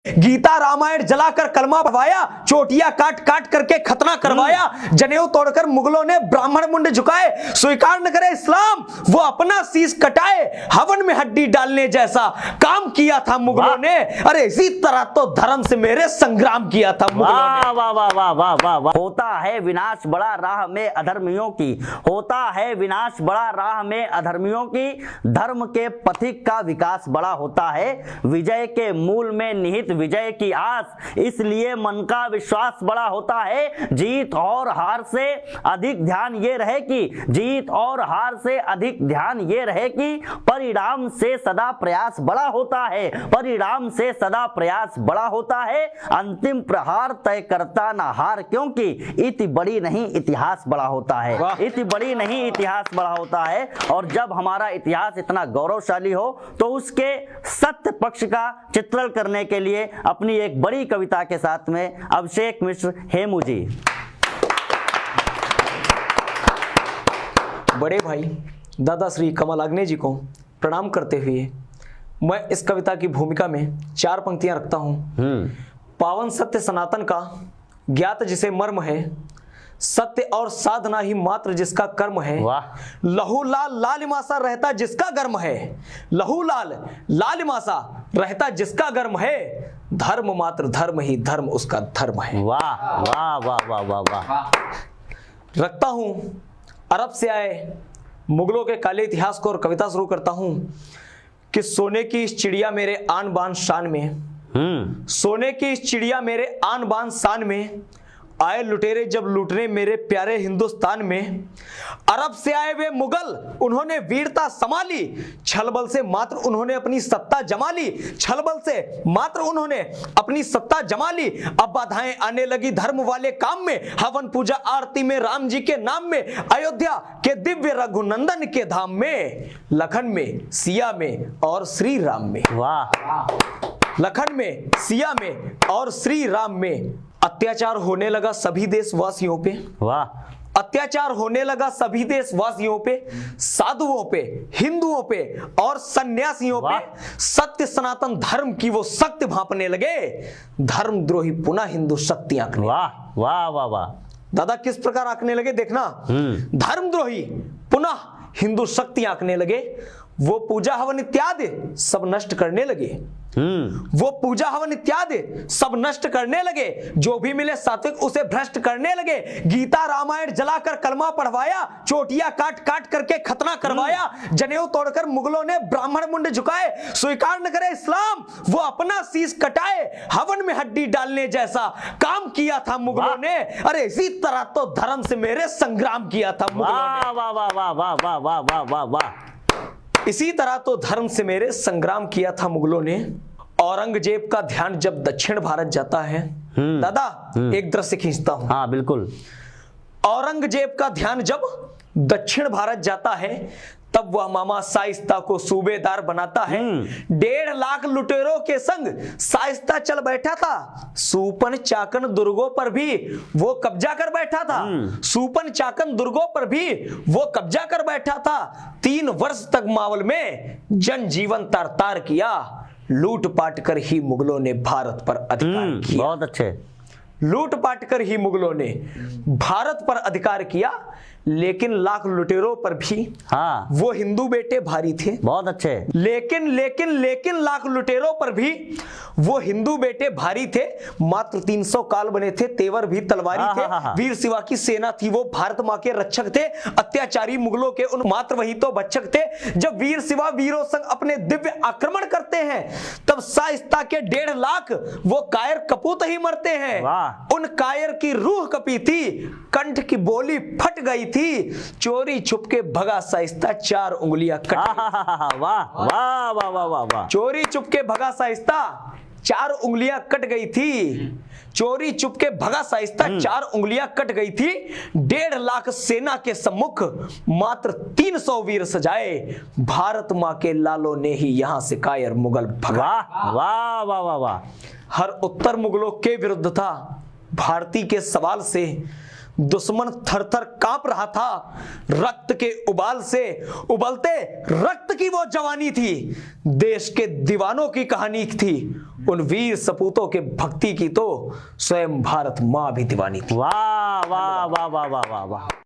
गीता रामायण जलाकर कलमा पढ़वाया, चोटियां काट काट करके खतना करवाया, जनेऊ तोड़कर मुगलों ने ब्राह्मण मुंड झुकाए, स्वीकार न करे इस्लाम वो अपना शीश कटाए, हवन में हड्डी डालने जैसा काम किया था मुगलों ने। अरे इसी तरह तो धर्म से मेरे संग्राम किया था मुगलों ने। वाह वाह वाह वाह वाह वाह। होता है विनाश बड़ा राह में अधर्मियों की, होता है विनाश बड़ा राह में अधर्मियों की, धर्म के पथिक का विकास बड़ा होता है, विजय के मूल में निहित विजय की आस, इसलिए मन का विश्वास बड़ा होता है। जीत और हार से अधिक ध्यान ये रहे कि जीत और हार से अधिक ध्यान ये रहे कि परिणाम से सदा प्रयास बड़ा होता है, परिणाम से सदा प्रयास बड़ा होता है, अंतिम प्रहार तय करता ना हार, क्योंकि इति बड़ी नहीं इतिहास बड़ा होता है, इति बड़ी नहीं इतिहास बड़ा होता है। और जब हमारा इतिहास इतना गौरवशाली हो तो उसके सत्य पक्ष का चित्रण करने के लिए अपनी एक बड़ी कविता के साथ में अभिषेक मिश्र हेमू जी। बड़े भाई दादा श्री कमल अग्नि जी को प्रणाम करते हुए मैं इस कविता की भूमिका में 4 पंक्तियां रखता हूं। पावन सत्य सनातन का ज्ञात जिसे मर्म है, सत्य और साधना ही मात्र जिसका कर्म है, लहू लाल लालिमासा रहता जिसका गर्म है, लहू लाल लालिमासा रहता जिसका गर्म है, धर्म मात्र धर्म ही धर्म उसका धर्म है। वाह वाह वाह वाह वाह वाह। रखता हूं अरब से आए मुगलों के काले इतिहास को और कविता शुरू करता हूं कि सोने की इस चिड़िया मेरे आन बान शान में, सोने की इस चिड़िया मेरे आन बान शान में, आए लुटेरे जब लूटने मेरे प्यारे हिंदुस्तान में, अरब से आए वे मुगल उन्होंने वीरता संभाली, छलबल से मात्र उन्होंने अपनी सत्ता जमा ली, छलबल से मात्र उन्होंने अपनी सत्ता जमा ली। अब बाधाएं आने लगी धर्म वाले काम में, हवन पूजा आरती में राम जी के नाम में, अयोध्या के दिव्य रघुनंदन के धाम में, लखन में सिया में और श्री राम में, वाह, लखन में सिया में और श्री राम में। अत्याचार होने लगा सभी देशवासियों पे, वाह, अत्याचार होने लगा सभी देशवासियों पे, साधुओं पे, हिंदुओं पे और सन्यासियों पे, सत्य सनातन धर्म की वो शक्ति भांपने लगे, धर्मद्रोही पुनः हिंदू शक्ति आंकने। वाह वाह वाह वाह। दादा किस प्रकार आंकने लगे देखना, धर्मद्रोही पुनः हिंदू शक्ति आंकने लगे, वो पूजा हवन इत्यादि सब नष्ट करने लगे, वो पूजा हवन इत्यादि सब नष्ट करने लगे, जो भी मिले सात्विक उसे भ्रष्ट करने लगे, गीता रामायण जलाकर कलमा पढ़वाया, चोटियां काट काट करके खतना करवाया, जनेऊ तोड़कर मुगलों ने ब्राह्मण मुंड झुकाए, स्वीकार न करे इस्लाम वो अपना शीश कटाए, हवन में हड्डी डालने जैसा काम किया था मुगलों ने। अरे इसी तरह तो धर्म से मेरे संग्राम किया था मुगलों ने। वाह वाह वाह वाह वाह वाह वाह वाह वाह। इसी तरह तो धर्म से मेरे संग्राम किया था मुगलों ने। औरंगजेब का ध्यान जब दक्षिण भारत जाता है, दादा एक दृश्य खींचता हूं। हाँ बिल्कुल। औरंगजेब का ध्यान जब दक्षिण भारत जाता है तब वह मामा शाइस्ता को सूबेदार बनाता है, 1.5 लाख लुटेरों के संग शाइस्ता चल बैठा था, सूपन चाकन दुर्गों पर भी वो कब्जा कर बैठा था, सूपन चाकन दुर्गों पर भी वो कब्जा कर बैठा था। 3 वर्ष तक मावल में जनजीवन तार तार किया, लूटपाट कर ही मुगलों ने भारत पर अधिकार किया। बहुत अच्छे। लूटपाट कर ही मुगलों ने भारत पर अधिकार किया, लेकिन लाख लुटेरों पर भी हाँ वो हिंदू बेटे भारी थे। बहुत अच्छे। लेकिन लेकिन लेकिन लाख लुटेरों पर भी वो हिंदू बेटे भारी थे। मात्र 300 काल बने थे, तेवर भी तलवारी थे, वीर शिवा की सेना थी, वो भारत माँ के रक्षक थे, अत्याचारी मुगलों के उन मात्र वही तो बच्चक थे। जब वीर शिवा वीरों संग अपने दिव्य आक्रमण करते हैं तब शाइस्ता के 1.5 लाख वो कायर कपूत ही मरते हैं। उन कायर की रूह कपी थी, कंठ की बोली फट गई थी, चोरी छुपके भगा शाइस्ता 4 उंगलियां कट। वाह वाह वाह वाह वाह। चोरी छुपके भगा शाइस्ता 4 उंगलियां कट गई थी, चोरी चुपके भगा शाइस्ता 4 उंगलियां कट गई थी। 1.5 लाख सेना के सम्मुख मात्र 300 वीर सजाए, भारत माँ के लालों ने ही यहां से कायर मुगल भगा। वाह वाह वाह वाह। हर उत्तर मुगलों के विरुद्ध था, भारतीय के सवाल से दुश्मन थर-थर कांप रहा था। रक्त के उबाल से उबलते रक्त की वो जवानी थी, देश के दीवानों की कहानी थी। उन वीर सपूतों के भक्ति की तो स्वयं भारत माँ भी दीवानी थी। वाह वाह वाह वाह वाह वाह वाह।